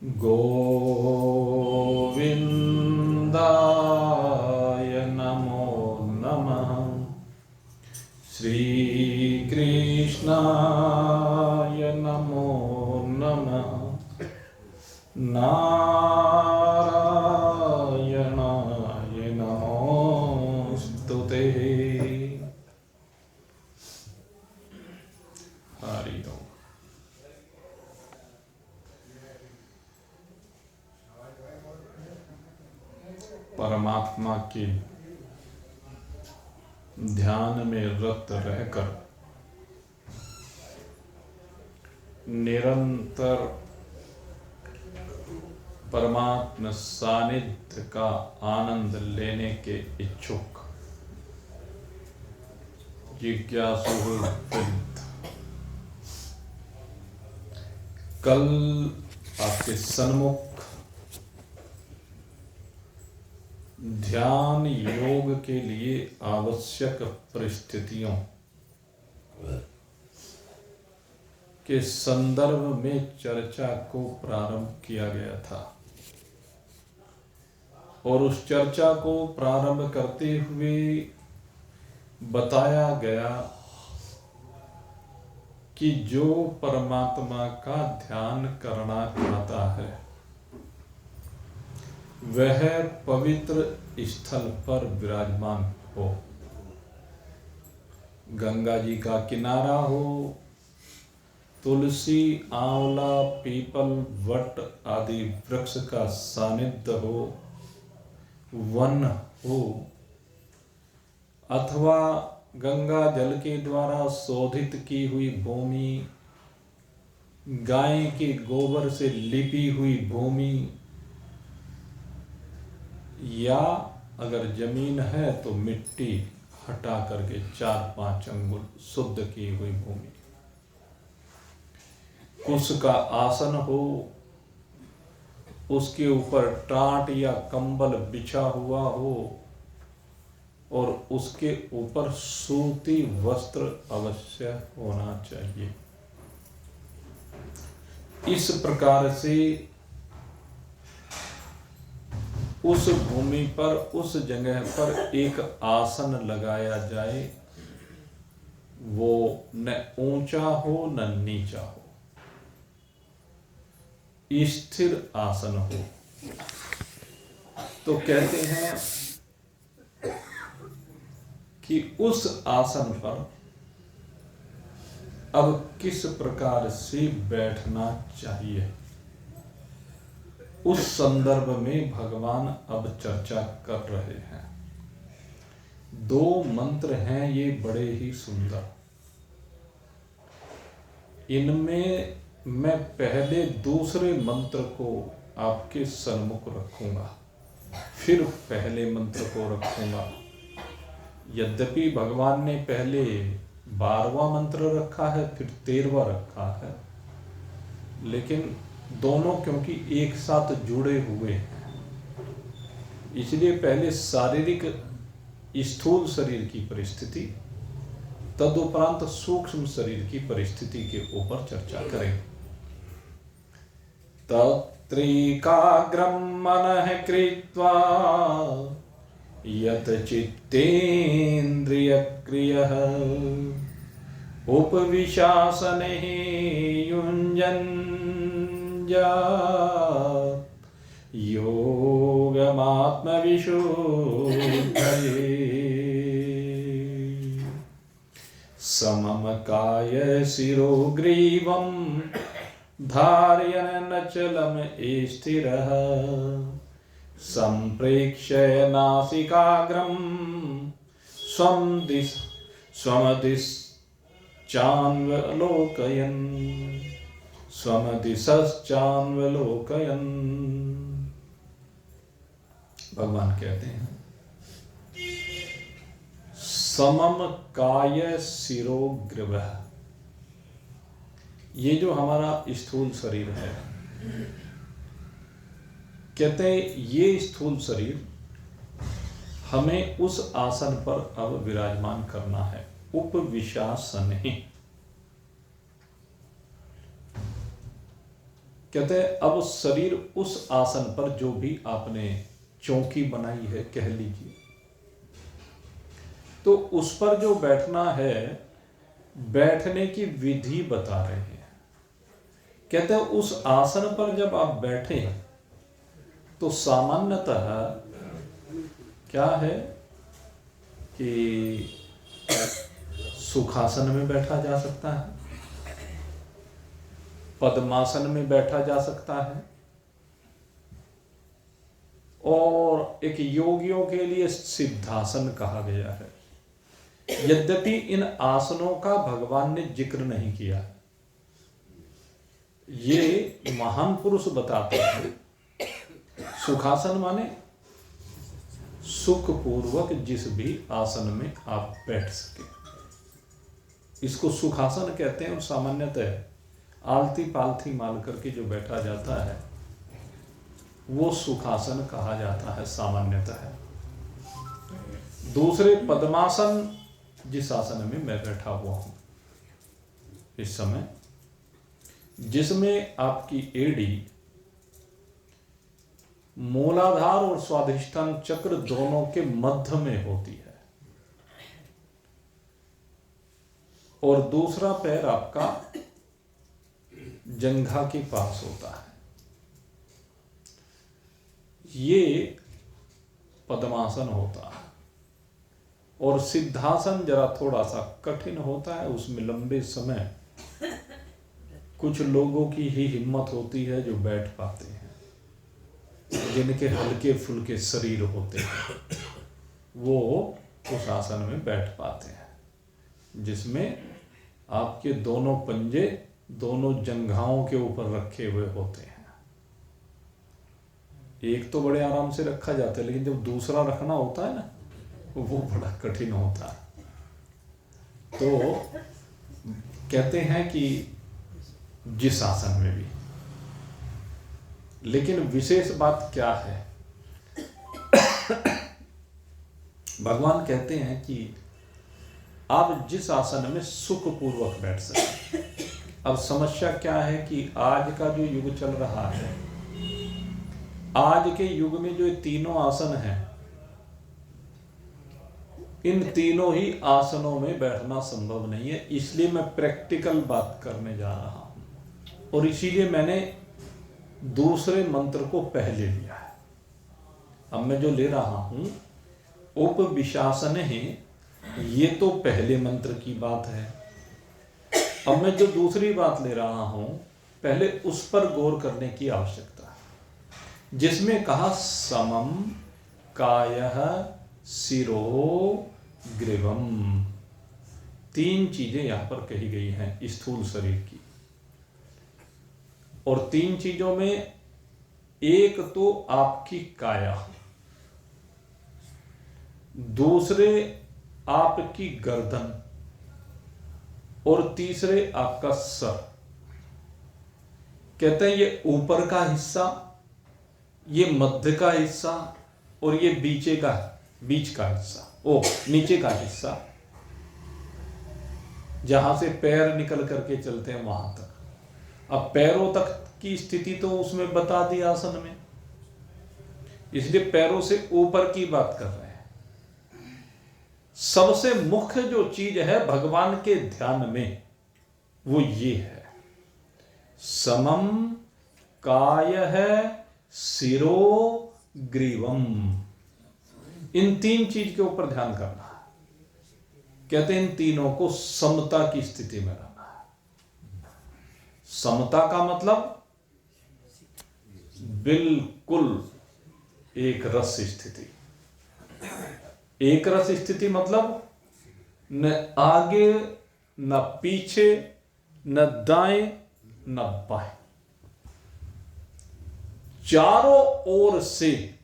गोविन्दाय नमो नमः। श्रीकृष्णाय नमो नमः। नारायणाय नमोस्तुते। हरि ओम। परमात्मा के ध्यान में रत रहकर निरंतर परमात्मा सानिध्य का आनंद लेने के इच्छुक जिज्ञासु वृद्ध, कल आपके सन्मुख ध्यान योग के लिए आवश्यक परिस्थितियों के संदर्भ में चर्चा को प्रारंभ किया गया था और उस चर्चा को प्रारंभ करते हुए बताया गया कि जो परमात्मा का ध्यान करना चाहता है वह पवित्र स्थल पर विराजमान हो, गंगा जी का किनारा हो, तुलसी, आंवला, पीपल, वट आदि वृक्ष का सानिध्य हो, वन हो, अथवा गंगा जल के द्वारा शोधित की हुई भूमि, गाय के गोबर से लिपी हुई भूमि, या अगर जमीन है तो मिट्टी हटा करके 4-5 अंगुल शुद्ध की हुई भूमि, कुश का आसन हो, उसके ऊपर टाट या कंबल बिछा हुआ हो और उसके ऊपर सूती वस्त्र अवश्य होना चाहिए। इस प्रकार से उस भूमि पर, उस जगह पर एक आसन लगाया जाए, वो न ऊंचा हो न नीचा हो, स्थिर आसन हो। तो कहते हैं कि उस आसन पर अब किस प्रकार से बैठना चाहिए, उस संदर्भ में भगवान अब चर्चा कर रहे हैं। 2 मंत्र हैं ये बड़े ही सुंदर। इनमें मैं पहले दूसरे मंत्र को आपके सन्मुख रखूंगा, फिर पहले मंत्र को रखूंगा। यद्यपि भगवान ने पहले 12वां मंत्र रखा है, फिर 13वां रखा है, लेकिन दोनों क्योंकि एक साथ जुड़े हुए हैं, इसलिए पहले शारीरिक स्थूल शरीर की परिस्थिति, तदुपरांत सूक्ष्म शरीर की परिस्थिति के ऊपर चर्चा करें। तत्रैकाग्रं मनः कृत्वा यत चित्तेन्द्रियक्रियः उपविशासने युञ्जन् योगमात्मविशुद्धये समम काय शिरो ग्रीवं धारयन् नचलं स्थिरः सम्प्रेक्ष्य नासिकाग्रं स्वमदिशश्चान्वलोकयन्। भगवान कहते हैं समम काय शिरो ग्रीवः, ये जो हमारा स्थूल शरीर है, कहते हैं ये स्थूल शरीर हमें उस आसन पर अब विराजमान करना है, उपविशासन ही। कहते हैं अब शरीर उस आसन पर जो भी आपने चौकी बनाई है कह लीजिए, तो उस पर जो बैठना है, बैठने की विधि बता रहे हैं। कहते हैं उस आसन पर जब आप बैठे तो सामान्यतः क्या है कि सुखासन में बैठा जा सकता है, पद्मासन में बैठा जा सकता है, और एक योगियों के लिए सिद्धासन कहा गया है। यद्यपि इन आसनों का भगवान ने जिक्र नहीं किया, ये महान पुरुष बताते हैं। सुखासन माने सुख पूर्वक जिस भी आसन में आप बैठ सके, इसको सुखासन कहते हैं। और सामान्यतः आलती पालथी माल करके जो बैठा जाता है वो सुखासन कहा जाता है सामान्यतः। दूसरे पद्मासन, जिस आसन में मैं बैठा हुआ हूं इस समय, जिसमें आपकी एड़ी मूलाधार और स्वाधिष्ठान चक्र दोनों के मध्य में होती है, और दूसरा पैर आपका जंघा के पास होता है, ये पद्मासन होता है। और सिद्धासन जरा थोड़ा सा कठिन होता है, उसमें लंबे समय कुछ लोगों की ही हिम्मत होती है जो बैठ पाते हैं, जिनके हल्के फुल्के शरीर होते हैं वो उस आसन में बैठ पाते हैं, जिसमें आपके दोनों पंजे दोनों जंघाओं के ऊपर रखे हुए होते हैं। एक तो बड़े आराम से रखा जाता है, लेकिन जब दूसरा रखना होता है ना, वो बड़ा कठिन होता है। तो कहते हैं कि जिस आसन में भी, लेकिन विशेष बात क्या है, भगवान कहते हैं कि आप जिस आसन में सुखपूर्वक बैठ सकें। अब समस्या क्या है कि आज का जो युग चल रहा है, आज के युग में जो तीनों आसन हैं, इन तीनों ही आसनों में बैठना संभव नहीं है। इसलिए मैं प्रैक्टिकल बात करने जा रहा हूं, और इसीलिए मैंने दूसरे मंत्र को पहले लिया है। अब मैं जो ले रहा हूं उपविशासन है, ये तो पहले मंत्र की बात है। अब मैं जो दूसरी बात ले रहा हूं, पहले उस पर गौर करने की आवश्यकता है, जिसमें कहा समम कायः शिरो ग्रीवम। तीन चीजें यहां पर कही गई हैं स्थूल शरीर की, और तीन चीजों में एक तो आपकी काया, दूसरे आपकी गर्दन, और तीसरे आपका सर। कहते हैं ये ऊपर का हिस्सा, ये मध्य का हिस्सा, और ये बीच का हिस्सा, नीचे का हिस्सा, जहां से पैर निकल करके चलते हैं वहां तक। अब पैरों तक की स्थिति तो उसमें बता दी आसन में, इसलिए पैरों से ऊपर की बात कर रहे हैं। सबसे मुख्य जो चीज है भगवान के ध्यान में, वो ये है समम कायः शिरो ग्रीवम। इन तीन चीज के ऊपर ध्यान करना है। कहते हैं इन तीनों को समता की स्थिति में रहना है। समता का मतलब बिल्कुल एक रस स्थिति। एक रस स्थिति मतलब न आगे न पीछे, न दाएं न बाएं, चारों ओर से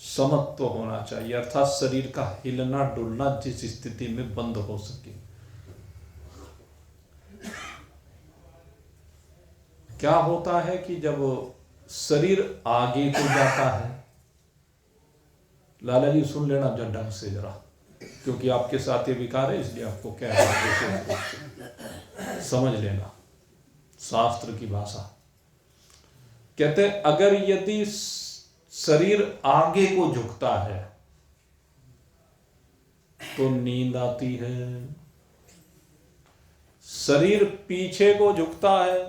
समत्व होना चाहिए। अर्थात शरीर का हिलना डुलना जिस स्थिति में बंद हो सके। क्या होता है कि जब शरीर आगे को जाता है, लाला जी सुन लेना ढंग से जरा, क्योंकि आपके साथ ये विकार है, इसलिए आपको क्या है समझ लेना। शास्त्र की भाषा। कहते हैं अगर यदि शरीर आगे को झुकता है तो नींद आती है, शरीर पीछे को झुकता है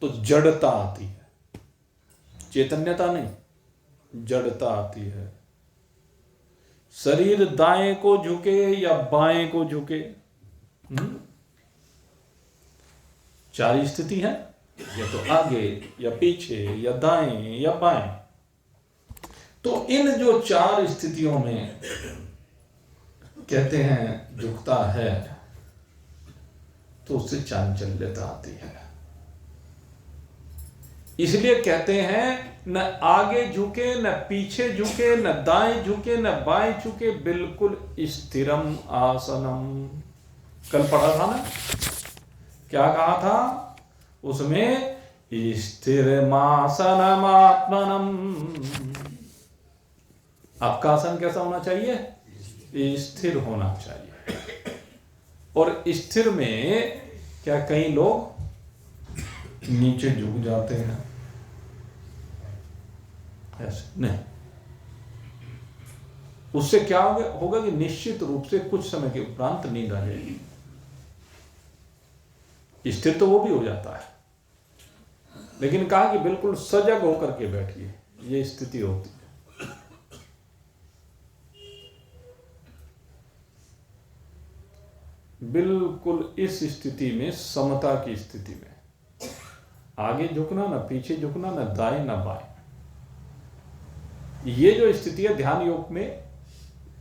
तो जड़ता आती है, चैतन्यता नहीं, जड़ता आती है। शरीर दाएं को झुके या बाएं को झुके, चार स्थिति है, या तो आगे या पीछे या दाएं या बाएं। तो इन जो चार स्थितियों में कहते हैं झुकता है तो उससे चांचल्यता आती है। इसलिए कहते हैं न आगे झुके न पीछे झुके न दाएं झुके न बाएं झुके, बिल्कुल स्थिरम आसनम। कल पढ़ा था ना, क्या कहा था उसमें, स्थिरमासनम आत्मनम। आपका आसन कैसा होना चाहिए, स्थिर होना चाहिए। और स्थिर में क्या कई लोग नीचे झुक जाते हैं, ऐसे नहीं। उससे क्या होगा कि निश्चित रूप से कुछ समय के उपरांत नींद आ जाएगी। स्थिर तो वो भी हो जाता है, लेकिन कहा कि बिल्कुल सजग होकर के बैठिए, ये स्थिति होती है। बिल्कुल इस स्थिति में, समता की स्थिति में, आगे झुकना ना पीछे झुकना, ना दाएं ना बाएं, ये जो स्थिति है ध्यान योग में,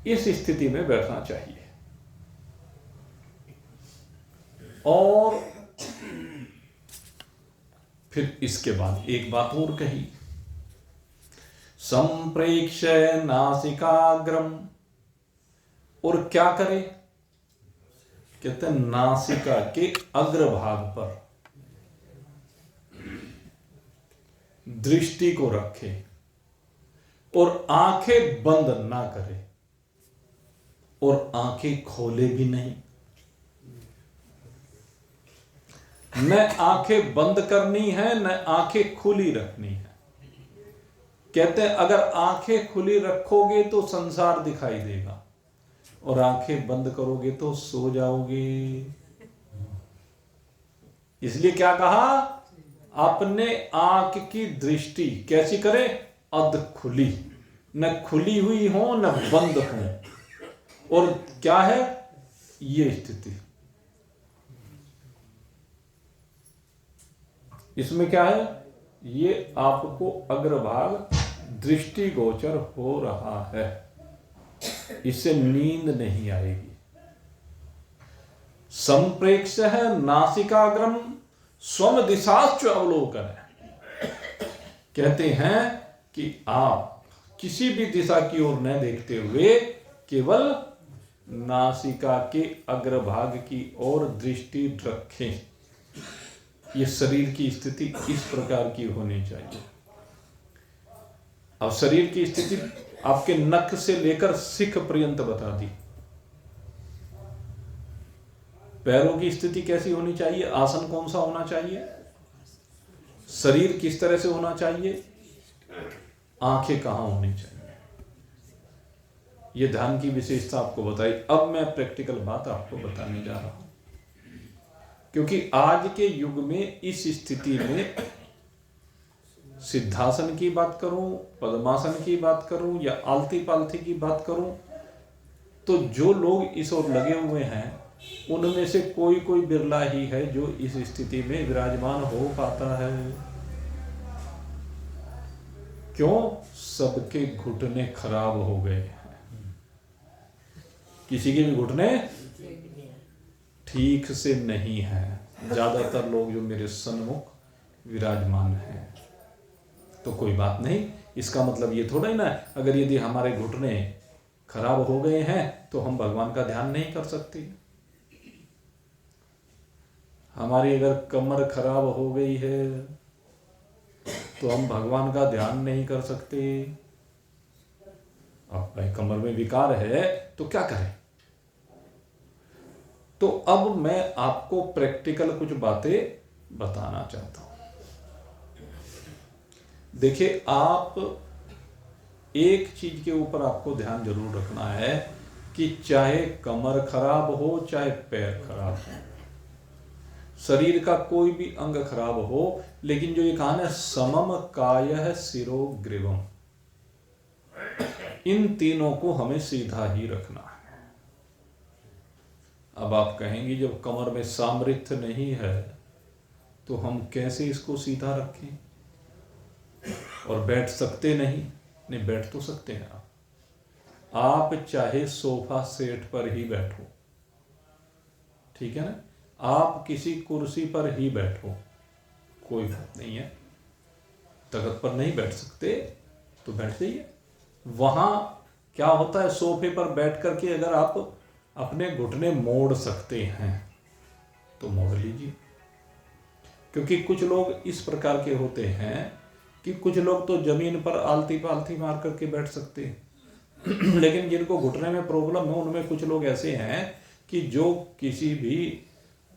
इस स्थिति में बैठना चाहिए। और फिर इसके बाद एक बात और कही, संप्रेक्ष्य नासिकाग्रम। और क्या करे, कहते हैं नासिका के अग्रभाग पर दृष्टि को रखे और आंखें बंद ना करे और आंखें खोले भी नहीं। न आंखें बंद करनी है न आंखें खुली रखनी है। कहते हैं अगर आंखें खुली रखोगे तो संसार दिखाई देगा और आंखें बंद करोगे तो सो जाओगे। इसलिए क्या कहा, अपने आंख की दृष्टि कैसी करे, अध खुली, न खुली हुई हो न बंद हो। और क्या है ये स्थिति, इसमें क्या है, ये आपको अग्रभाग दृष्टि गोचर हो रहा है, इससे नींद नहीं आएगी। संप्रेक्ष है नासिकाग्रम स्वम दिशाश्च अवलोकन है। कहते हैं कि आप किसी भी दिशा की ओर न देखते हुए केवल नासिका के अग्रभाग की ओर दृष्टि रखें। ये शरीर की स्थिति इस प्रकार की होनी चाहिए। अब शरीर की स्थिति आपके नख से लेकर शिख पर्यंत बता दी। पैरों की स्थिति कैसी होनी चाहिए, आसन कौन सा होना चाहिए, शरीर किस तरह से होना चाहिए, आंखें कहां होनी चाहिए, ये ध्यान की विशेषता आपको बताई। अब मैं प्रैक्टिकल बात आपको बताने जा रहा हूं, क्योंकि आज के युग में इस स्थिति में सिद्धासन की बात करूं, पद्मासन की बात करूं या आलती पालती की बात करूं, तो जो लोग इस ओर लगे हुए हैं उनमें से कोई कोई बिरला ही है जो इस स्थिति में विराजमान हो पाता है। क्यों, सबके घुटने खराब हो गए हैं, किसी के भी घुटने ठीक से नहीं है। ज्यादातर लोग जो मेरे सन्मुख विराजमान हैं, तो कोई बात नहीं, इसका मतलब ये थोड़ा ही ना अगर यदि हमारे घुटने खराब हो गए हैं तो हम भगवान का ध्यान नहीं कर सकते। हमारी अगर कमर खराब हो गई है तो हम भगवान का ध्यान नहीं कर सकते। अब भाई कमर में विकार है तो क्या करें, तो अब मैं आपको प्रैक्टिकल कुछ बातें बताना चाहता हूं। देखिए, आप एक चीज के ऊपर आपको ध्यान जरूर रखना है कि चाहे कमर खराब हो चाहे पैर खराब हो, शरीर का कोई भी अंग खराब हो, लेकिन जो ये कहा है समम कायः शिरो ग्रीवम, इन तीनों को हमें सीधा ही रखना है। अब आप कहेंगे जब कमर में सामर्थ्य नहीं है तो हम कैसे इसको सीधा रखें, और बैठ सकते नहीं बैठ तो सकते हैं आप चाहे सोफा सेट पर ही बैठो, ठीक है ना, आप किसी कुर्सी पर ही बैठो, कोई बात नहीं है। तख्त पर नहीं बैठ सकते तो बैठ जाइए। वहां क्या होता है, सोफे पर बैठ करके अगर आप अपने घुटने मोड़ सकते हैं तो मोड़ लीजिए, क्योंकि कुछ लोग इस प्रकार के होते हैं कि कुछ लोग तो जमीन पर आलती पालती मार करके बैठ सकते हैं लेकिन जिनको घुटने में प्रॉब्लम है उनमें कुछ लोग ऐसे हैं कि जो किसी भी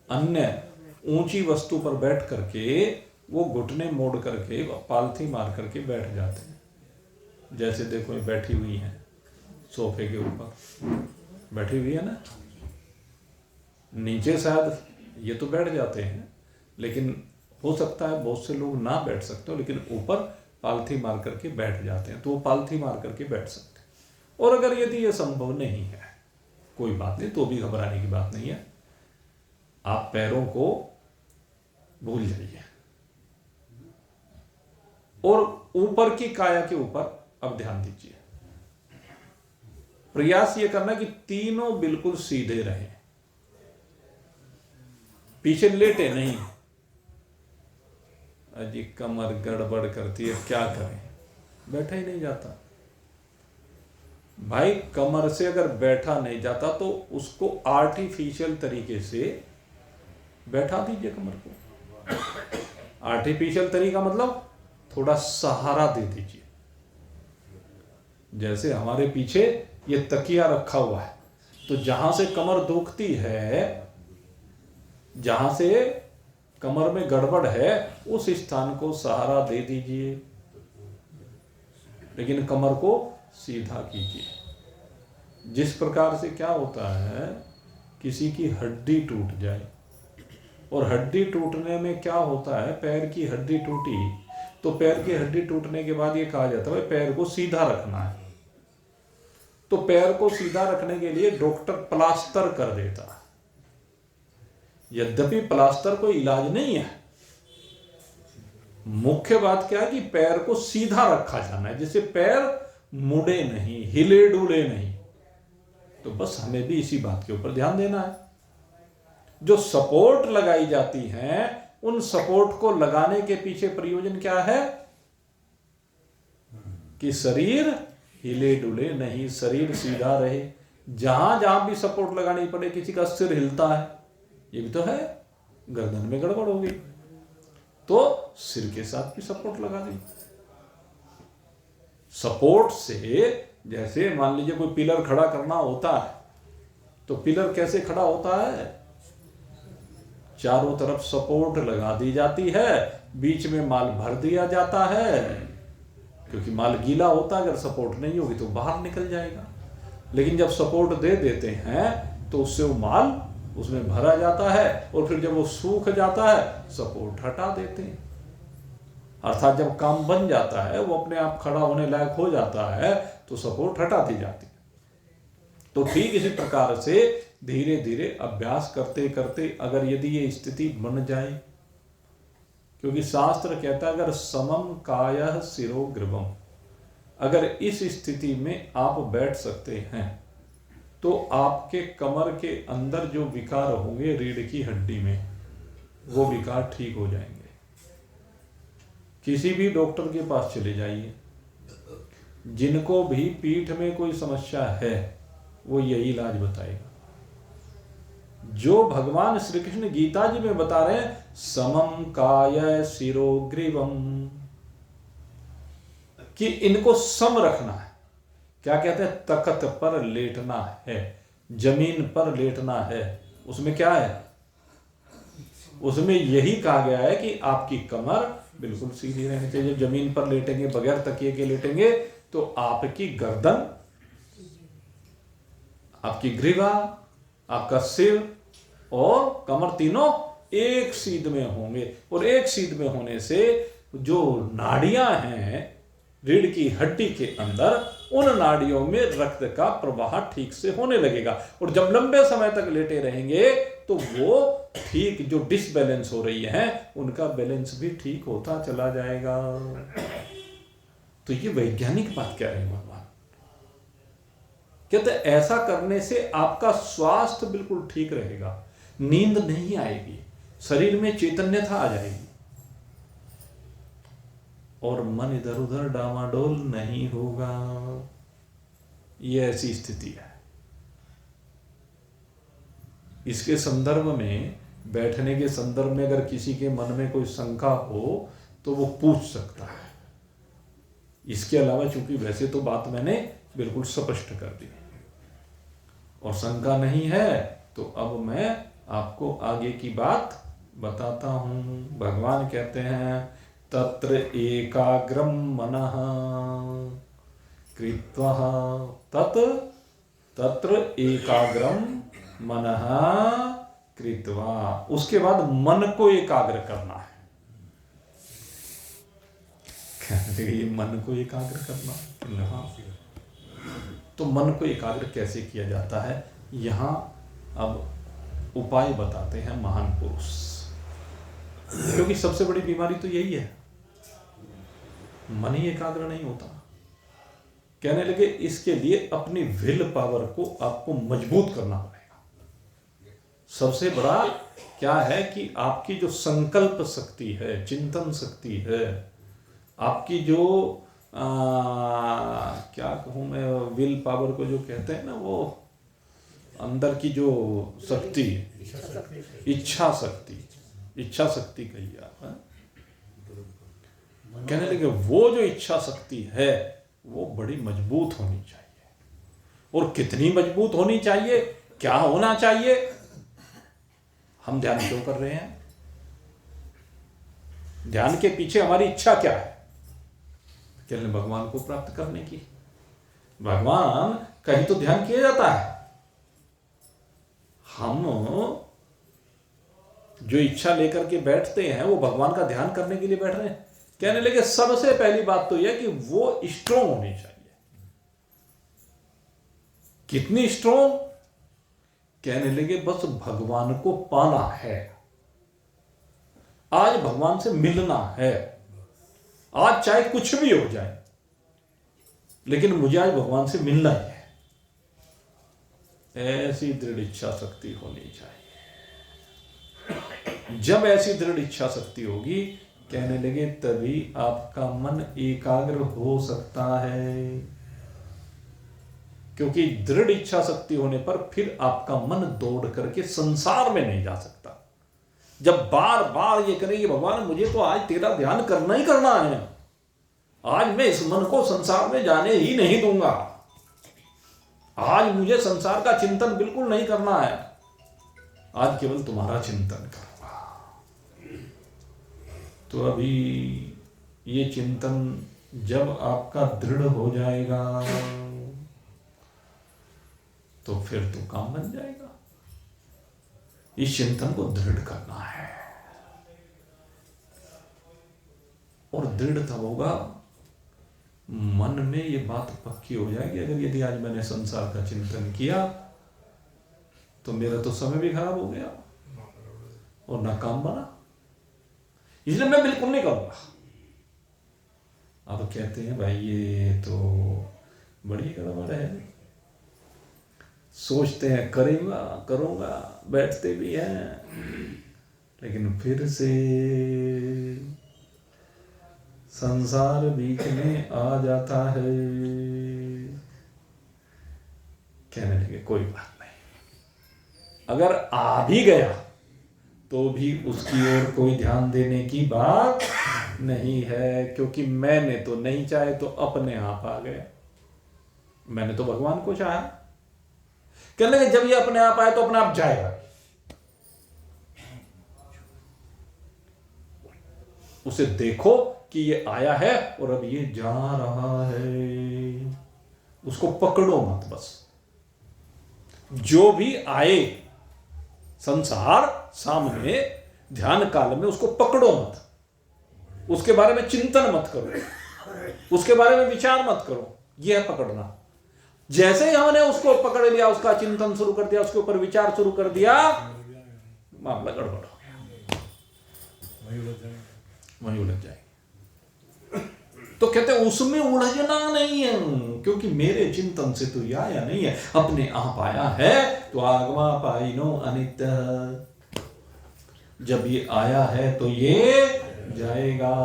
अन्य ऊंची वस्तु पर बैठ करके वो घुटने मोड़ करके पालथी मार करके बैठ जाते हैं। जैसे देखो ये बैठी हुई है सोफे के ऊपर बैठी हुई है ना, नीचे शायद ये तो बैठ जाते हैं, लेकिन हो सकता है बहुत से लोग ना बैठ सकते हो, लेकिन ऊपर पालथी मार करके बैठ जाते हैं, तो वो पालथी मार करके बैठ सकते हैं। और अगर यदि ये संभव नहीं है, कोई बात नहीं, तो भी घबराने की बात नहीं है, आप पैरों को भूल जाइए और ऊपर की काया के ऊपर अब ध्यान दीजिए। प्रयास ये करना कि तीनों बिल्कुल सीधे रहें, पीछे लेटे नहीं। अजी कमर गड़बड़ करती है, क्या करें, बैठा ही नहीं जाता। भाई कमर से अगर बैठा नहीं जाता तो उसको आर्टिफिशियल तरीके से बैठा दीजिए कमर को। आर्टिफिशियल तरीका मतलब थोड़ा सहारा दे दीजिए। जैसे हमारे पीछे ये तकिया रखा हुआ है, तो जहां से कमर दुखती है, जहां से कमर में गड़बड़ है, उस स्थान को सहारा दे दीजिए, लेकिन कमर को सीधा कीजिए। जिस प्रकार से क्या होता है, किसी की हड्डी टूट जाए, और हड्डी टूटने में क्या होता है, पैर की हड्डी टूटी तो पैर की हड्डी टूटने के बाद ये कहा जाता है पैर को सीधा रखना है। तो पैर को सीधा रखने के लिए डॉक्टर प्लास्टर कर देता है, यद्यपि प्लास्टर कोई इलाज नहीं है। मुख्य बात क्या है कि पैर को सीधा रखा जाना है, जिससे पैर मुड़े नहीं, हिले डुले नहीं। तो बस हमें भी इसी बात के ऊपर ध्यान देना है। जो सपोर्ट लगाई जाती हैं, उन सपोर्ट को लगाने के पीछे प्रयोजन क्या है कि शरीर हिले डुले नहीं, शरीर सीधा रहे। जहां जहां भी सपोर्ट लगानी पड़े, किसी का सिर हिलता है, ये भी तो है, गर्दन में गड़बड़ होगी तो सिर के साथ भी सपोर्ट लगा दी। सपोर्ट से, जैसे मान लीजिए कोई पिलर खड़ा करना होता है, तो पिलर कैसे खड़ा होता है, चारों तरफ सपोर्ट लगा दी जाती है, बीच में माल भर दिया जाता है, क्योंकि माल गीला होता है, अगर सपोर्ट नहीं होगी तो बाहर निकल जाएगा। लेकिन जब सपोर्ट दे देते हैं तो उससे वो माल उसमें भरा जाता है, और फिर जब वो सूख जाता है सपोर्ट हटा देते हैं। अर्थात जब काम बन जाता है, वो अपने आप खड़ा होने लायक हो जाता है, तो सपोर्ट हटा दी जाती है। तो ठीक इसी प्रकार से धीरे धीरे अभ्यास करते करते अगर यदि ये स्थिति बन जाए, क्योंकि शास्त्र कहता है अगर समम कायः शिरो ग्रीवम, अगर इस स्थिति में आप बैठ सकते हैं तो आपके कमर के अंदर जो विकार होंगे रीढ़ की हड्डी में, वो विकार ठीक हो जाएंगे। किसी भी डॉक्टर के पास चले जाइए, जिनको भी पीठ में कोई समस्या है वो यही इलाज बताएगा जो भगवान श्री कृष्ण गीता जी में बता रहे हैं, समम कायः शिरो ग्रीवम, कि इनको सम रखना है। क्या कहते हैं, तख्त पर लेटना है, जमीन पर लेटना है, उसमें क्या है? उसमें यही कहा गया है कि आपकी कमर बिल्कुल सीधी रहनी चाहिए। जब जमीन पर लेटेंगे, बगैर तकिए के लेटेंगे, तो आपकी गर्दन, आपकी ग्रीवा, आपका सिर और कमर तीनों एक सीध में होंगे। और एक सीध में होने से जो नाड़ियां हैं रीढ़ की हड्डी के अंदर, उन नाड़ियों में रक्त का प्रवाह ठीक से होने लगेगा। और जब लंबे समय तक लेटे रहेंगे तो वो ठीक जो डिसबैलेंस हो रही है उनका बैलेंस भी ठीक होता चला जाएगा। तो ये वैज्ञानिक बात कह रहे हैं भगवान। कहते ऐसा करने से आपका स्वास्थ्य बिल्कुल ठीक रहेगा, नींद नहीं आएगी, शरीर में चैतन्यता आ जाएगी और मन इधर उधर डामाडोल नहीं होगा। ये ऐसी स्थिति है। इसके संदर्भ में, बैठने के संदर्भ में अगर किसी के मन में कोई शंका हो तो वो पूछ सकता है। इसके अलावा चूंकि वैसे तो बात मैंने बिल्कुल स्पष्ट कर दी और शंका नहीं है, तो अब मैं आपको आगे की बात बताता हूं। भगवान कहते हैं तत्र एकाग्रम मनः कृत्वा तत्र एकाग्रम मनः कृत्वा। उसके बाद मन को एकाग्र करना है। ये मन को एकाग्र करना, हाँ। तो मन को एकाग्र कैसे किया जाता है, यहां अब उपाय बताते हैं महान पुरुष। क्योंकि सबसे बड़ी बीमारी तो यही है, मन ही एकाग्र नहीं होता। कहने लगे इसके लिए अपनी विल पावर को आपको मजबूत करना पड़ेगा। सबसे बड़ा क्या है कि आपकी जो संकल्प शक्ति है, चिंतन शक्ति है, आपकी जो क्या कहूं मैं, विल पावर को जो कहते हैं ना, वो अंदर की जो शक्ति, इच्छा शक्ति कहिए आप, कहने लगे वो जो इच्छा शक्ति है वो बड़ी मजबूत होनी चाहिए। और कितनी मजबूत होनी चाहिए, क्या होना चाहिए? हम ध्यान क्यों कर रहे हैं? ध्यान के पीछे हमारी इच्छा क्या है? कहने भगवान को प्राप्त करने की। भगवान कहीं तो ध्यान किया जाता है। हम जो इच्छा लेकर के बैठते हैं वो भगवान का ध्यान करने के लिए बैठ रहे हैं। कहने लगे सबसे पहली बात तो यह कि वो स्ट्रोंग होनी चाहिए। कितनी स्ट्रोंग? कहने लगे बस भगवान को पाना है, आज भगवान से मिलना है, आज चाहे कुछ भी हो जाए लेकिन मुझे आज भगवान से मिलना ही है। ऐसी दृढ़ इच्छा शक्ति होनी चाहिए। जब ऐसी दृढ़ इच्छा शक्ति होगी, कहने लगे तभी आपका मन एकाग्र हो सकता है। क्योंकि दृढ़ इच्छा शक्ति होने पर फिर आपका मन दौड़ करके संसार में नहीं जा सकता। जब बार बार ये करें कि भगवान मुझे तो आज तेरा ध्यान करना ही करना है, आज मैं इस मन को संसार में जाने ही नहीं दूंगा, आज मुझे संसार का चिंतन बिल्कुल नहीं करना है, आज केवल तुम्हारा चिंतन करूंगा। तो अभी ये चिंतन जब आपका दृढ़ हो जाएगा तो फिर तो काम बन जाएगा। इस चिंतन को दृढ़ करना है और दृढ़ तब होगा मन में ये बात पक्की हो जाएगी। अगर यदि आज मैंने संसार का चिंतन किया तो मेरा तो समय भी खराब हो गया और ना काम बना, इसलिए मैं बिल्कुल नहीं करूंगा। अब कहते हैं भाई ये तो बड़ी गड़बड़ है, सोचते हैं करूंगा, बैठते भी हैं, लेकिन फिर से संसार बीच में आ जाता है। कहने लगे कोई बात नहीं, अगर आ भी गया तो भी उसकी ओर कोई ध्यान देने की बात नहीं है, क्योंकि मैंने तो नहीं चाहे तो अपने आप आ गया। मैंने तो भगवान को चाहा। कहने लगे जब ये अपने आप आए तो अपने आप जाएगा। उसे देखो कि ये आया है और अब ये जा रहा है, उसको पकड़ो मत। बस जो भी आए संसार सामने ध्यान काल में, उसको पकड़ो मत, उसके बारे में चिंतन मत करो, उसके बारे में विचार मत करो। यह है पकड़ना। जैसे ही हमने उसको पकड़ लिया, उसका चिंतन शुरू कर दिया, उसके ऊपर विचार शुरू कर दिया, मामला गड़बड़ हो गया, वही उलझ जाएंगे। तो कहते उसमें उलझना नहीं है, क्योंकि मेरे चिंतन से तो यह आया नहीं है, अपने आप आया है। तो आगमा पाइनो अनित्य, जब ये आया है तो ये जाएगा।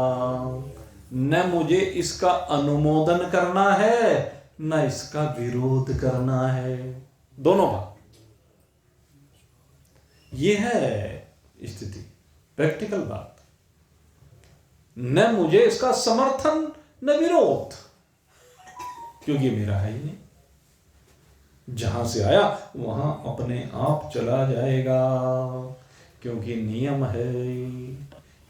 न मुझे इसका अनुमोदन करना है, न इसका विरोध करना है। दोनों बात, ये है स्थिति, प्रैक्टिकल बात। न मुझे इसका समर्थन न विरोध, क्योंकि ये मेरा है ही नहीं। जहां से आया वहां अपने आप चला जाएगा, क्योंकि नियम है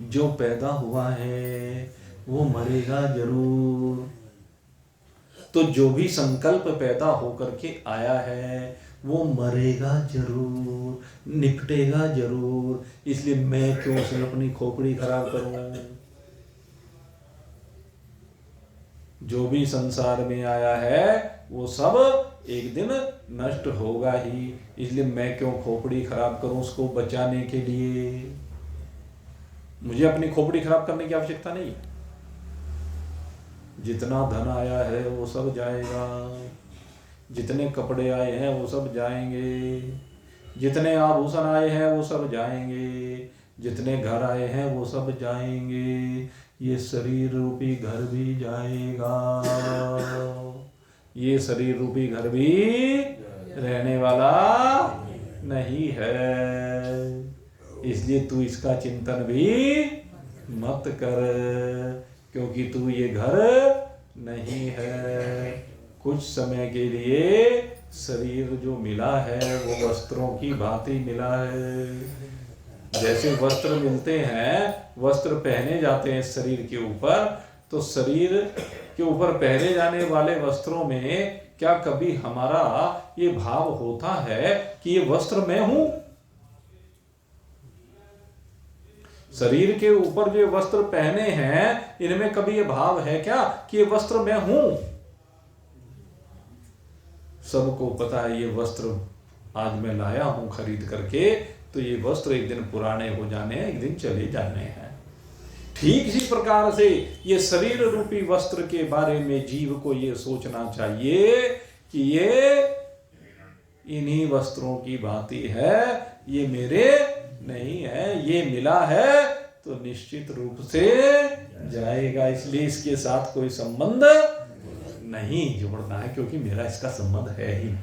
जो पैदा हुआ है वो मरेगा जरूर। तो जो भी संकल्प पैदा होकर के आया है वो मरेगा जरूर, निपटेगा जरूर। इसलिए मैं क्यों उसे अपनी खोपड़ी खराब करूं। जो भी संसार में आया है वो सब एक दिन नष्ट होगा ही, इसलिए मैं क्यों खोपड़ी खराब करूं उसको बचाने के लिए। मुझे अपनी खोपड़ी खराब करने की आवश्यकता नहीं है। जितना धन आया है वो सब जाएगा, जितने कपड़े आए हैं वो सब जाएंगे, जितने आभूषण आए हैं वो सब जाएंगे, जितने घर आए हैं वो सब जाएंगे। ये शरीर रूपी घर भी जाएगा, ये शरीर रूपी घर भी रहने वाला नहीं है। इसलिए तू इसका चिंतन भी मत कर, क्योंकि तू ये घर नहीं है। कुछ समय के लिए शरीर जो मिला है वो वस्त्रों की भांति मिला है। जैसे वस्त्र मिलते हैं, वस्त्र पहने जाते हैं शरीर के ऊपर, तो शरीर के ऊपर पहने जाने वाले वस्त्रों में क्या कभी हमारा ये भाव होता है कि ये वस्त्र मैं हूं? शरीर के ऊपर जो वस्त्र पहने हैं इनमें कभी ये भाव है क्या कि ये वस्त्र मैं हूं? सबको पता है ये वस्त्र आज मैं लाया हूं खरीद करके, तो ये वस्त्र एक दिन पुराने हो जाने हैं, एक दिन चले जाने हैं। ठीक इसी प्रकार से ये शरीर रूपी वस्त्र के बारे में जीव को ये सोचना चाहिए कि ये इन्हीं वस्त्रों की भांति है, ये मेरे नहीं है। ये मिला है तो निश्चित रूप से जाएगा, इसलिए इसके साथ कोई संबंध नहीं जोड़ना है, क्योंकि मेरा इसका संबंध है ही।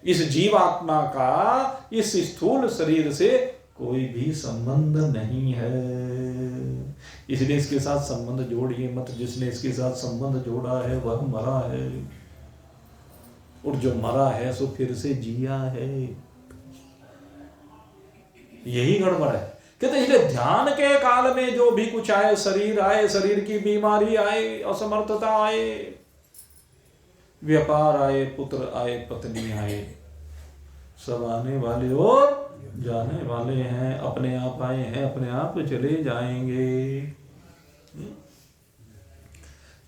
इस जीवात्मा का इस स्थूल शरीर से कोई भी संबंध नहीं है, इसलिए इसके साथ संबंध जोड़िए मत। जिसने इसके साथ संबंध जोड़ा है वह मरा है, और जो मरा है सो फिर से जिया है। यही गड़बड़ है। कहते इसलिए ध्यान के काल में जो भी कुछ आए, शरीर आए, शरीर की बीमारी आए, असमर्थता आए, व्यापार आए, पुत्र आए, पत्नी आए, सब आने वाले और जाने वाले हैं। अपने आप आए हैं, अपने आप चले जाएंगे।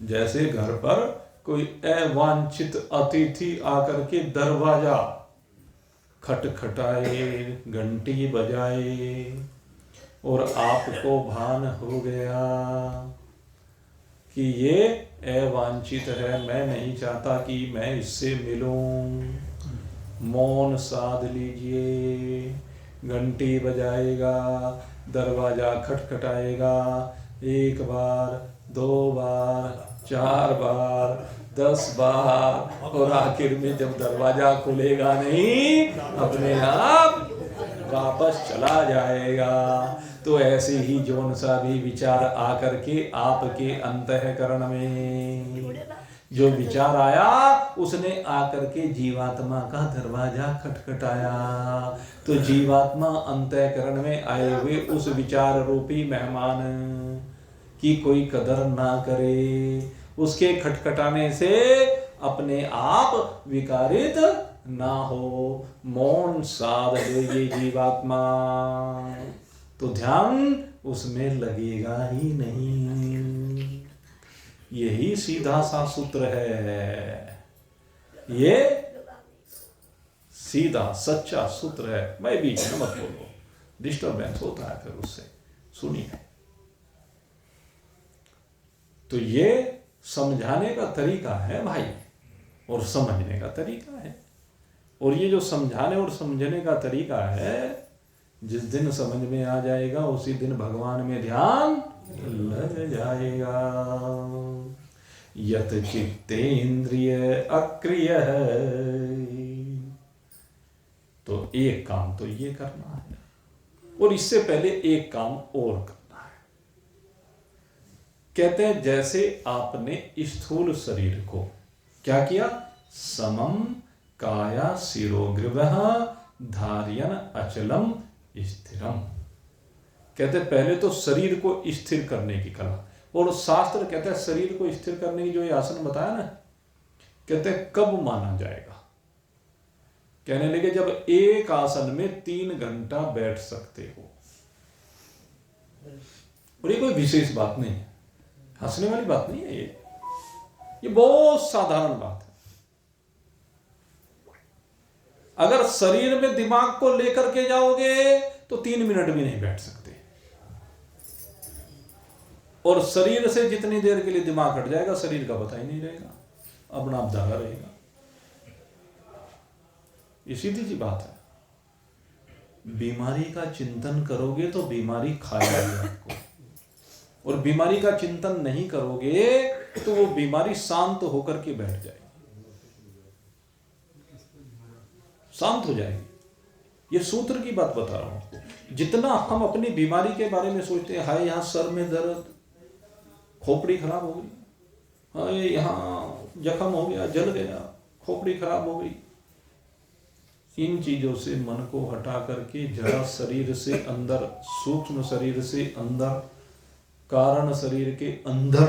जैसे घर पर कोई अवांछित अतिथि आकर के दरवाजा खटखटाए, घंटी बजाए, और आपको भान हो गया कि ये अवांछित है, मैं नहीं चाहता कि मैं इससे मिलूं। मौन साध लीजिए, घंटी बजाएगा, दरवाजा खटखटाएगा, 1 बार, 2 बार, 4 बार, 10 बार, और आखिर में जब दरवाजा खुलेगा नहीं, अपने आप वापस चला जाएगा। तो ऐसे ही जौन सा भी विचार आकर के आपके अंतःकरण में जो विचार आया उसने आकर के जीवात्मा का दरवाजा खटखटाया। तो जीवात्मा अंतःकरण में आए हुए उस विचार रूपी मेहमान की कोई कदर ना करे, उसके खटखटाने से अपने आप विकारित ना हो, मौन साध ले ये जीवात्मा, तो ध्यान उसमें लगेगा ही नहीं। यही सीधा सा सूत्र है, ये सीधा सच्चा सूत्र है। मैं बीच में मत बोलो, डिस्टर्बेंस होता है फिर उससे, सुनिए। तो ये समझाने का तरीका है भाई, और समझने का तरीका है। और ये जो समझाने और समझने का तरीका है, जिस दिन समझ में आ जाएगा उसी दिन भगवान में ध्यान लग जाएगा। यत चित्तेन्द्रिय अक्रिय है। तो एक काम तो ये करना है, और इससे पहले एक काम और करना है। कहते हैं जैसे आपने स्थूल शरीर को क्या किया, समम काया शिरोग्रीवः धार्यन् अचलम स्थिरम। कहते पहले तो शरीर को स्थिर करने की कला, और शास्त्र कहते हैं शरीर को स्थिर करने की जो ये आसन बताया ना, कहते हैं कब माना जाएगा। कहने लगे जब एक आसन में 3 घंटा बैठ सकते हो। और ये कोई विशेष बात नहीं है, हंसने वाली बात नहीं है, ये बहुत साधारण बात है। अगर शरीर में दिमाग को लेकर के जाओगे तो 3 मिनट भी नहीं बैठ सकते, और शरीर से जितनी देर के लिए दिमाग हट जाएगा शरीर का पता ही नहीं रहेगा, अपना आप जागा रहेगा। ये सीधी सी बात है। बीमारी का चिंतन करोगे तो बीमारी खाएगी आपको, और बीमारी का चिंतन नहीं करोगे तो वो बीमारी शांत होकर के बैठ जाएगी, शांत हो जाएगी। ये सूत्र की बात बता रहा हूं। जितना हम अपनी बीमारी के बारे में सोचते हैं, हाय यहां सर में दर्द, खोपड़ी खराब हो गई, हाय यहां जख्म हो गया, जल गया, खोपड़ी खराब हो गई, इन चीजों से मन को हटा करके जरा शरीर से अंदर, सूक्ष्म शरीर से अंदर, कारण शरीर के अंदर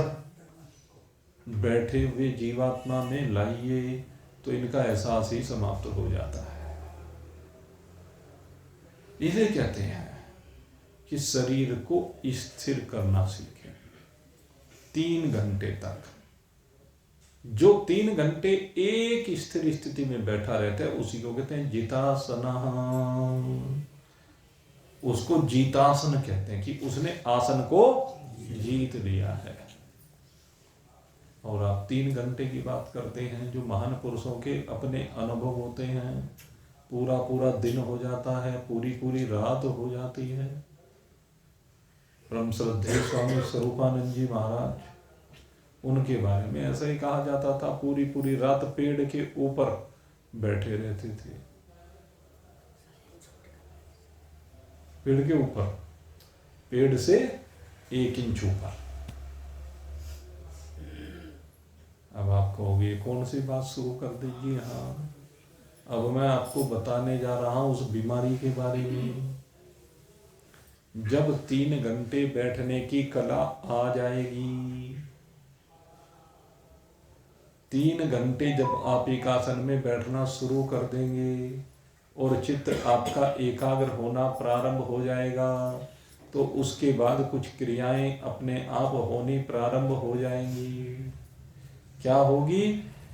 बैठे हुए जीवात्मा में लाइए, तो इनका एहसास ही समाप्त हो जाता है। इसे कहते हैं कि शरीर को स्थिर करना सीखें 3 घंटे तक। जो 3 घंटे एक स्थिर स्थिति में बैठा रहता है उसी को कहते हैं जितासना। उसको जीतासन कहते हैं कि उसने आसन को जीत लिया है। और आप 3 घंटे की बात करते हैं, जो महान पुरुषों के अपने अनुभव होते हैं, पूरा पूरा दिन हो जाता है, पूरी पूरी रात हो जाती है। परम श्रद्धेय स्वामी स्वरूपानंद जी महाराज, उनके बारे में ऐसा ही कहा जाता था, पूरी पूरी रात पेड़ के ऊपर बैठे रहते थे, पेड़ के ऊपर, पेड़ से 1 इंच ऊपर। अब आप कहोगे कौन सी बात शुरू कर दीजिए। हाँ, अब मैं आपको बताने जा रहा हूं उस बीमारी के बारे में। जब 3 घंटे बैठने की कला आ जाएगी, 3 घंटे जब आप एक आसन में बैठना शुरू कर देंगे और चित्त आपका एकाग्र होना प्रारंभ हो जाएगा, तो उसके बाद कुछ क्रियाएं अपने आप होनी प्रारंभ हो जाएंगी। क्या होगी?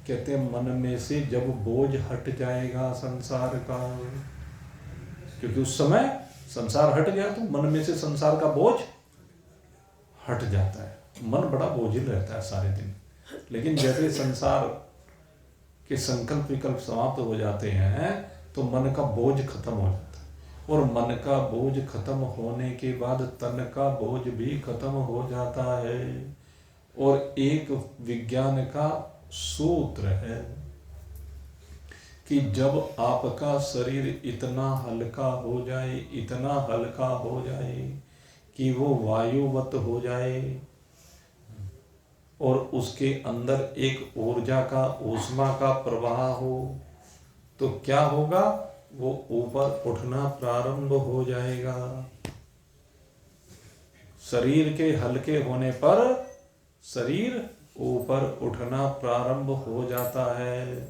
कहते हैं मन में से जब बोझ हट जाएगा संसार का, क्योंकि उस समय संसार हट गया तो मन में से संसार का बोझ हट जाता है। मन बड़ा बोझिल रहता है सारे दिन, लेकिन जैसे संसार के संकल्प विकल्प समाप्त हो जाते हैं तो मन का बोझ खत्म हो जाता है, और मन का बोझ खत्म होने के बाद तन का बोझ भी खत्म हो जाता है। और एक विज्ञान का सूत्र है कि जब आपका शरीर इतना हल्का हो जाए, इतना हल्का हो जाए कि वो वायुवत हो जाए, और उसके अंदर एक ऊर्जा का, ऊष्मा का प्रवाह हो, तो क्या होगा, वो ऊपर उठना प्रारंभ हो जाएगा। शरीर के हल्के होने पर शरीर ऊपर उठना प्रारंभ हो जाता है,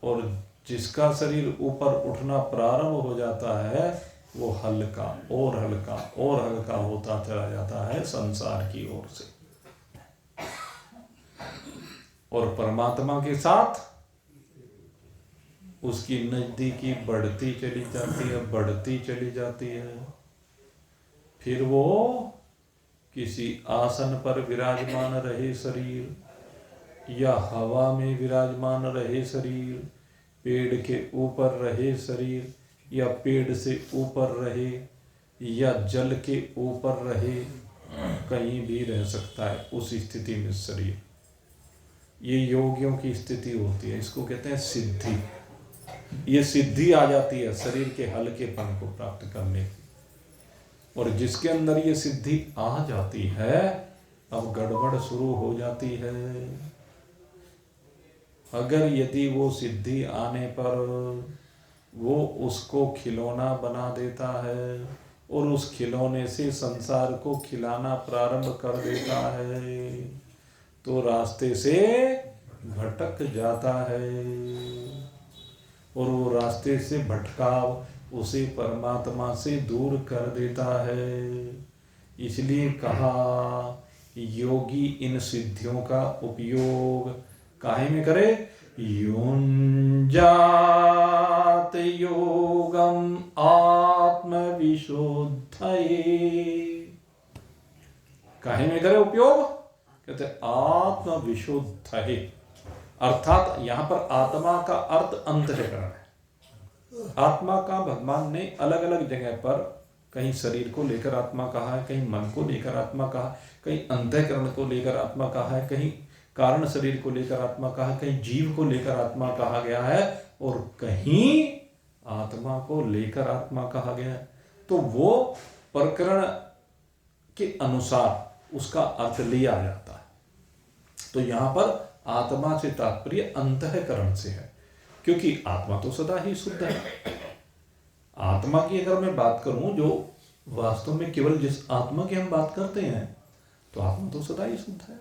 और जिसका शरीर ऊपर उठना प्रारंभ हो जाता है वो हल्का और हल्का और हल्का होता चला जाता है संसार की ओर से, और परमात्मा के साथ उसकी नजदीकी बढ़ती चली जाती है, बढ़ती चली जाती है। फिर वो किसी आसन पर विराजमान रहे शरीर, या हवा में विराजमान रहे शरीर, पेड़ के ऊपर रहे शरीर, या पेड़ से ऊपर रहे, या जल के ऊपर रहे, कहीं भी रह सकता है उस स्थिति में शरीर। ये योगियों की स्थिति होती है, इसको कहते हैं सिद्धि। ये सिद्धि आ जाती है शरीर के हल्केपन को प्राप्त करने की, और जिसके अंदर ये सिद्धि आ जाती है अब गड़बड़ शुरू हो जाती है। अगर यदि वो सिद्धि आने पर वो उसको खिलौना बना देता है और उस खिलौने से संसार को खिलाना प्रारंभ कर देता है, तो रास्ते से भटक जाता है, और वो रास्ते से भटकाव उसे परमात्मा से दूर कर देता है। इसलिए कहा योगी इन सिद्धियों का उपयोग काहे में करे, युञ्जात योगम आत्मविशुद्धये। काहे में करे उपयोग, कहते आत्मविशुद्धये, अर्थात यहां पर आत्मा का अर्थ अंतःकरण है। आत्मा का भगवान ने अलग अलग जगह पर कहीं शरीर को लेकर आत्मा कहा है, कहीं मन को लेकर आत्मा कहा, कहीं अंतःकरण को लेकर आत्मा कहा है, कहीं कारण शरीर को लेकर आत्मा कहा है, कहीं जीव को लेकर आत्मा कहा गया है, और कहीं आत्मा को लेकर आत्मा कहा गया है। तो वो प्रकरण के अनुसार उसका अर्थ लिया जाता है। तो यहां पर आत्मा से तात्पर्य अंतःकरण से है, क्योंकि आत्मा तो सदा ही शुद्ध है। आत्मा की अगर मैं बात करूं, जो वास्तव में केवल जिस आत्मा की हम बात करते हैं, तो आत्मा तो सदा ही शुद्ध है।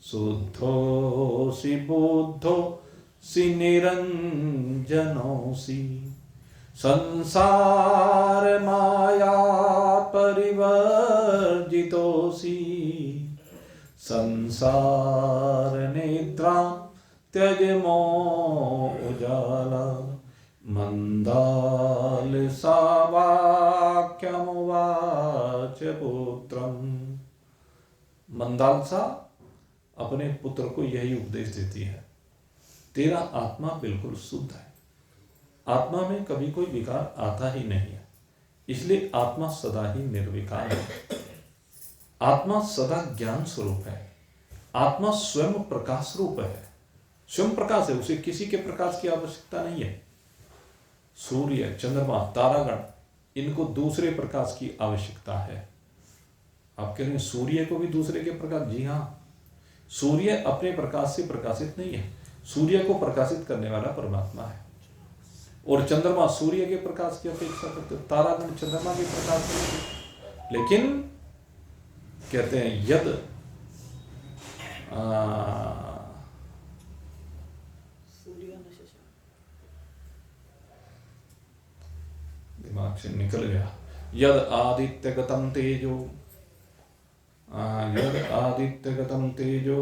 शुद्धोऽसि बुद्धोऽसि निरञ्जनोऽसि संसार माया परिवर्जितोऽसि संसार निद्रां त्यज मोहजाला मंदालसा वाक्यमुवाच पुत्रम्। मंदालसा अपने पुत्र को यही उपदेश देती है, तेरा आत्मा बिल्कुल शुद्ध है, आत्मा में कभी कोई विकार आता ही नहीं है, इसलिए आत्मा सदा ही निर्विकार है। आत्मा सदा ज्ञान स्वरूप है, आत्मा स्वयं प्रकाश रूप है, स्वयं प्रकाश है, उसे किसी के प्रकाश की आवश्यकता नहीं है। सूर्य, चंद्रमा, तारागण, इनको दूसरे प्रकाश की आवश्यकता है। आप कह रहे हैं सूर्य को भी दूसरे के प्रकाश, जी हाँ, सूर्य अपने प्रकाश से प्रकाशित नहीं है, सूर्य को प्रकाशित करने वाला परमात्मा है। और चंद्रमा सूर्य के प्रकाश की अपेक्षा करते, तारागण चंद्रमा के प्रकाश की, लेकिन कहते हैं यद दिमाग से निकल गया, यद आदित्यगतम तेजो, यद आदित्यगतम तेजो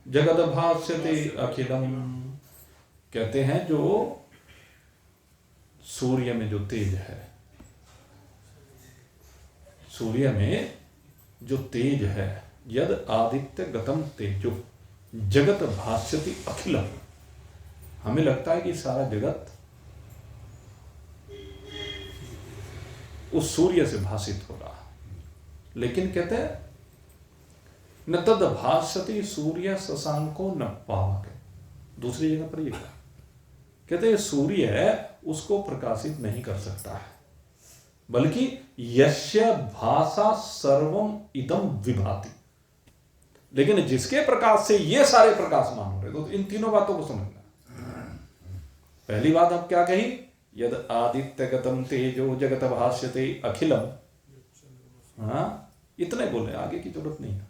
जगद भास्यते अखिलम। कहते हैं जो सूर्य में जो तेज है, सूर्य में जो तेज है, यद आदित्य गतम तेजो जगत भास्यति अखिलम। हमें लगता है कि सारा जगत उस सूर्य से भाषित हो रहा, लेकिन कहते हैं न तद भास्यति सूर्य शशांको न पावक। दूसरी जगह पर ये कहते हैं सूर्य उसको प्रकाशित नहीं कर सकता है, बल्कि यस्य भासा सर्वम इदम विभाति। लेकिन जिसके प्रकाश से ये सारे प्रकाशमान हो रहे, तो इन तीनों बातों को समझना। पहली बात अब क्या कही, यद आदित्यगतम तेजो जगत भाष्यते अखिलम। हाँ, इतने बोले, आगे की जरूरत नहीं है,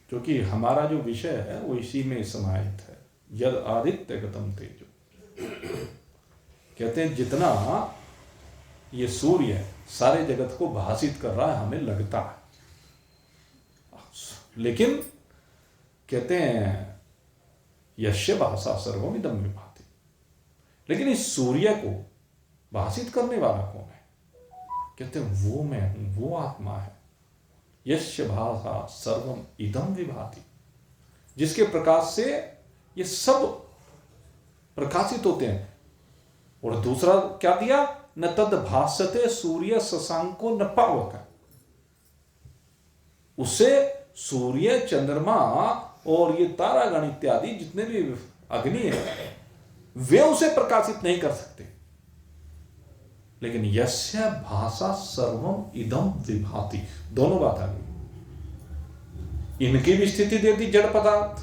क्योंकि हमारा जो विषय है वो इसी में समाहित है। यद आदित्यगतम तेजो, कहते हैं जितना ये सूर्य सारे जगत को भाषित कर रहा है हमें लगता है, लेकिन कहते हैं यस्य भाषा सर्वमिदं विभाति, लेकिन इस सूर्य को भाषित करने वाला कौन है? कहते हैं वो मैं हूं, वो आत्मा है। यस्य भाषा सर्वम इदं विभाति, जिसके प्रकाश से ये सब प्रकाशित होते हैं। और दूसरा क्या दिया, न तद भास्यते सूर्य शशांको न पावक, उससे सूर्य चंद्रमा और ये तारागण इत्यादि जितने भी अग्नि है वे उसे प्रकाशित नहीं कर सकते। लेकिन यस्य भाषा सर्वम इदम विभाति, दोनों बात आ गई। इनकी भी स्थिति दे दी जड़ पदार्थ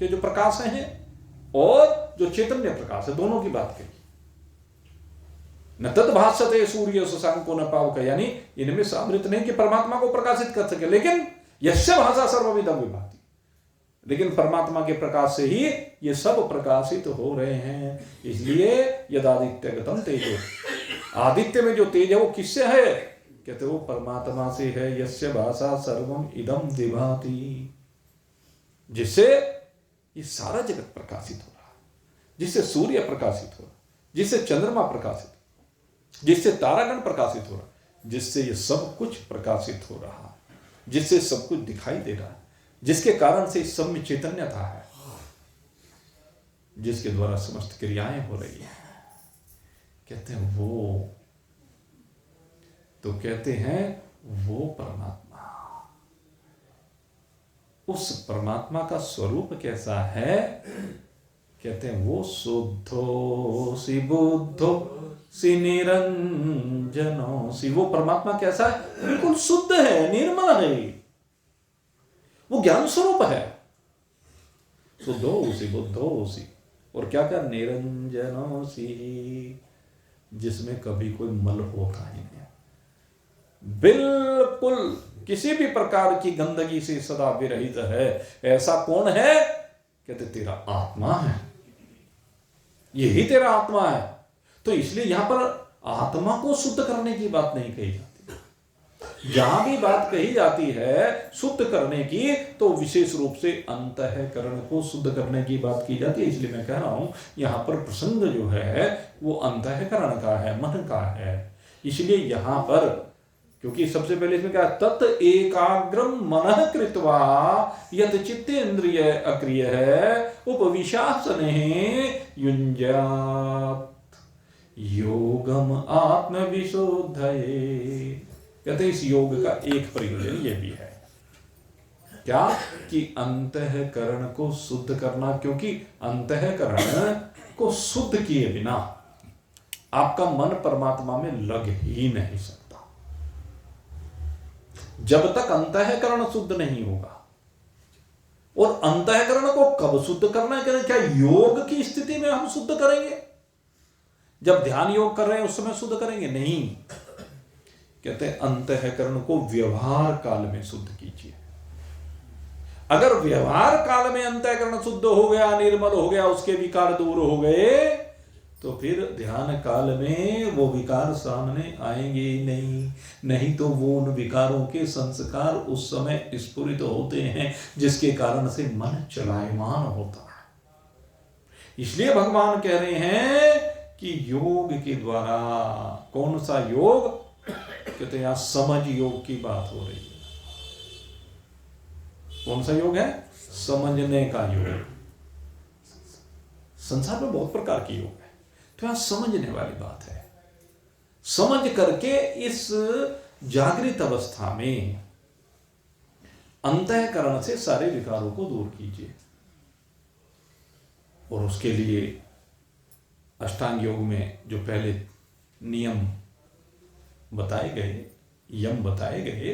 के जो प्रकाश हैं और जो चैतन्य प्रकाश है, दोनों की बात कही। न तद भास्यते सूर्य शशांको न पावक, यानी इनमें सामर्थ्य नहीं कि परमात्मा को प्रकाशित कर सके, लेकिन यस्य भाषा सर्वविदं विभाति, लेकिन परमात्मा के प्रकाश से ही ये सब प्रकाशित हो रहे हैं। इसलिए यदादित्यगतम तेजो, आदित्य में जो तेज है वो किससे है? कहते वो परमात्मा से है। यस्य भाषा सर्वम इदम विभाति, जिससे ये सारा जगत प्रकाशित हो रहा है, जिससे सूर्य प्रकाशित हो रहा, जिससे चंद्रमा प्रकाशित, जिससे तारागण प्रकाशित हो रहा, जिससे ये सब कुछ प्रकाशित हो रहा, जिससे सब कुछ दिखाई दे रहा है, जिसके कारण से इस सब में चैतन्यता है, जिसके द्वारा समस्त क्रियाएं हो रही हैं। कहते हैं वो, तो कहते हैं वो परमात्मा, उस परमात्मा का स्वरूप कैसा है? कहते हैं वो शुद्धो सी बुद्धो सी निरंजनो सी, वो परमात्मा कैसा है? बिल्कुल शुद्ध है, निर्मल है, वो ज्ञान स्वरूप है। शुद्धो सी बुद्धो सी, और क्या क्या, निरंजनो सी, जिसमें कभी कोई मल होता ही नहीं, बिल्कुल किसी भी प्रकार की गंदगी से सदा विरहित है। ऐसा कौन है? कहते तेरा आत्मा है, यही तेरा आत्मा है। तो इसलिए यहां पर आत्मा को शुद्ध करने की बात नहीं कही जाती। जहां भी बात कही जाती है शुद्ध करने की, तो विशेष रूप से अंतःकरण को शुद्ध करने की बात की जाती है। इसलिए मैं कह रहा हूं यहां पर प्रसंग जो है वो अंतःकरण का है, मन का है। इसलिए यहां पर, क्योंकि सबसे पहले इसमें क्या, तत् एकाग्रम मनः कृत्वा यत चित्तेन्द्रिय अक्रिय उपविशासने युञ्जात योगम आत्मविशुद्धये। कहते इस योग का एक प्रयोजन ये भी है, क्या, कि अंतःकरण को शुद्ध करना, क्योंकि अंतःकरण को शुद्ध किए बिना आपका मन परमात्मा में लग ही नहीं सकता। जब तक अंतःकरण शुद्ध नहीं होगा, और अंतःकरण को कब शुद्ध करना है? क्या योग की स्थिति में हम शुद्ध करेंगे? जब ध्यान योग कर रहे हैं उस समय शुद्ध करेंगे? नहीं, कहते हैं अंतःकरण को व्यवहार काल में शुद्ध कीजिए। अगर व्यवहार काल में अंतःकरण शुद्ध हो गया, निर्मल हो गया, उसके विकार दूर हो गए, तो फिर ध्यान काल में वो विकार सामने आएंगे ही नहीं। नहीं तो वो उन विकारों के संस्कार उस समय स्फुरित होते हैं, जिसके कारण से मन चलायमान होता है। इसलिए भगवान कह रहे हैं कि योग के द्वारा, कौन सा योग? कहते हैं यहां समझ योग की बात हो रही है। कौन सा योग है? समझने का योग। संसार में बहुत प्रकार के योग है, तो यहां समझने वाली बात है। समझ करके इस जागृत अवस्था में अंतःकरण से सारे विकारों को दूर कीजिए। और उसके लिए अष्टांग योग में जो पहले नियम बताए गए, यम बताए गए,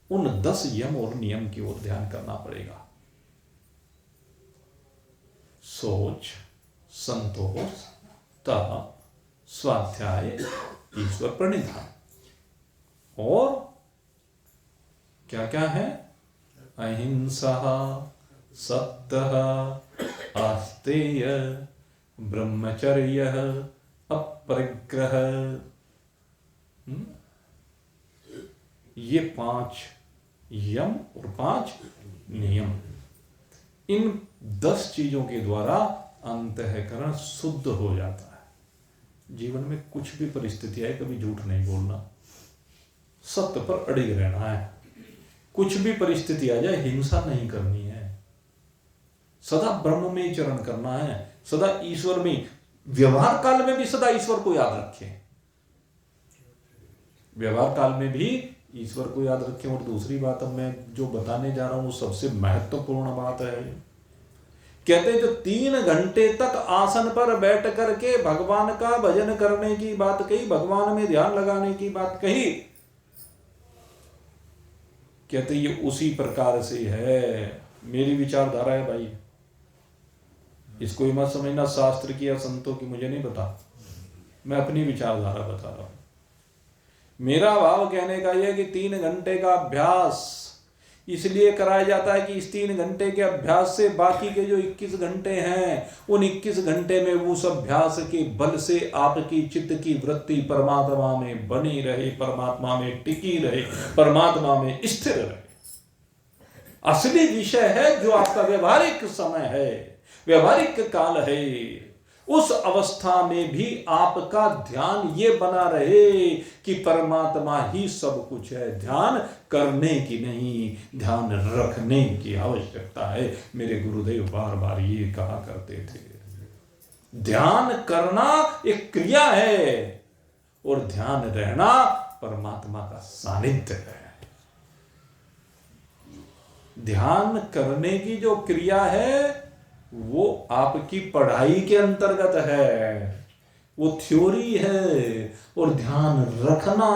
उन 10 यम और नियम की ओर ध्यान करना पड़ेगा। सोच, संतोष, तप, स्वाध्याय, ईश्वर प्रणिधान, और क्या क्या है? अहिंसा, सत्य, आस्तेय, ब्रह्मचर्य, अपरिग्रह। ये 5 यम और 5 नियम। इन 10 चीजों के द्वारा अंतःकरण शुद्ध हो जाता है। जीवन में कुछ भी परिस्थिति आए, कभी झूठ नहीं बोलना, सत्य पर अड़िग रहना है। कुछ भी परिस्थिति आ जाए, हिंसा नहीं करनी है, सदा ब्रह्म में चरण करना है, सदा ईश्वर में। व्यवहार काल में भी सदा ईश्वर को याद रखें, व्यवहार काल में भी ईश्वर को याद रखें। और दूसरी बात अब मैं जो बताने जा रहा हूं वो सबसे महत्वपूर्ण बात है। कहते हैं जो 3 घंटे तक आसन पर बैठ करके भगवान का भजन करने की बात कही, भगवान में ध्यान लगाने की बात कही, कहते ये उसी प्रकार से है। मेरी विचारधारा है भाई, इसको ही मत समझना शास्त्र की या संतों की, मुझे नहीं पता, मैं अपनी विचारधारा बता रहा हूं। मेरा भाव कहने का यह कि 3 घंटे का अभ्यास इसलिए कराया जाता है कि इस 3 घंटे के अभ्यास से बाकी के जो 21 घंटे हैं, उन 21 घंटे में उस अभ्यास के बल से आपकी चित्त की वृत्ति परमात्मा में बनी रहे, परमात्मा में टिकी रहे, परमात्मा में स्थिर रहे। असली विषय है जो आपका व्यवहारिक समय है, व्यवहारिक काल है। उस अवस्था में भी आपका ध्यान ये बना रहे कि परमात्मा ही सब कुछ है। ध्यान करने की नहीं, ध्यान रखने की आवश्यकता है। मेरे गुरुदेव बार बार ये कहा करते थे, ध्यान करना एक क्रिया है और ध्यान रहना परमात्मा का सानिध्य है। ध्यान करने की जो क्रिया है वो आपकी पढ़ाई के अंतर्गत है, वो थ्योरी है। और ध्यान रखना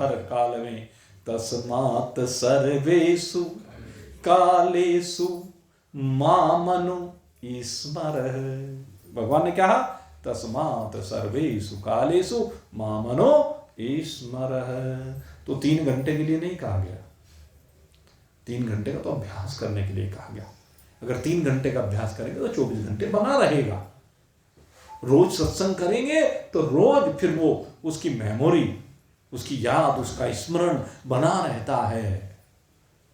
हर काल में, तस्मात् सर्वेषु कालेषु मामनु स्मरः। भगवान ने कहा तस्मात् सर्वेषु कालेषु मामनु स्मरः। तो 3 घंटे के लिए नहीं कहा गया, 3 घंटे का तो अभ्यास करने के लिए कहा गया। अगर 3 घंटे का अभ्यास करेंगे तो 24 घंटे बना रहेगा। रोज सत्संग करेंगे तो रोज फिर वो उसकी मेमोरी, उसकी याद, उसका स्मरण बना रहता है,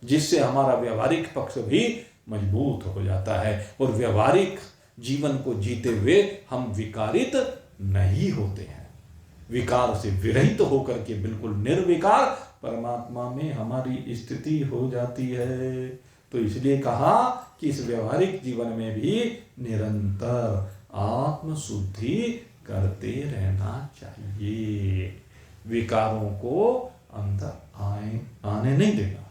जिससे हमारा व्यवहारिक पक्ष भी मजबूत हो जाता है। और व्यवहारिक जीवन को जीते हुए हम विकारित नहीं होते हैं, विकार से विरहित होकर के बिल्कुल निर्विकार परमात्मा में हमारी स्थिति हो जाती है। तो इसलिए कहा कि इस व्यवहारिक जीवन में भी निरंतर आत्मशुद्धि करते रहना चाहिए, विकारों को अंदर आने नहीं देना।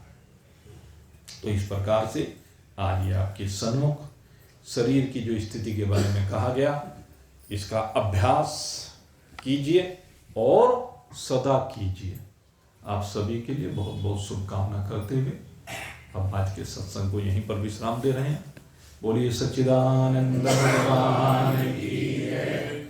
तो इस प्रकार से आज ये आपके सन्मुख शरीर की जो स्थिति के बारे में कहा गया, इसका अभ्यास कीजिए और सदा कीजिए। आप सभी के लिए बहुत बहुत शुभकामना करते हुए अब आज के सत्संग को यहीं पर विश्राम दे रहे हैं। बोलिए सच्चिदानंद भगवान की जय।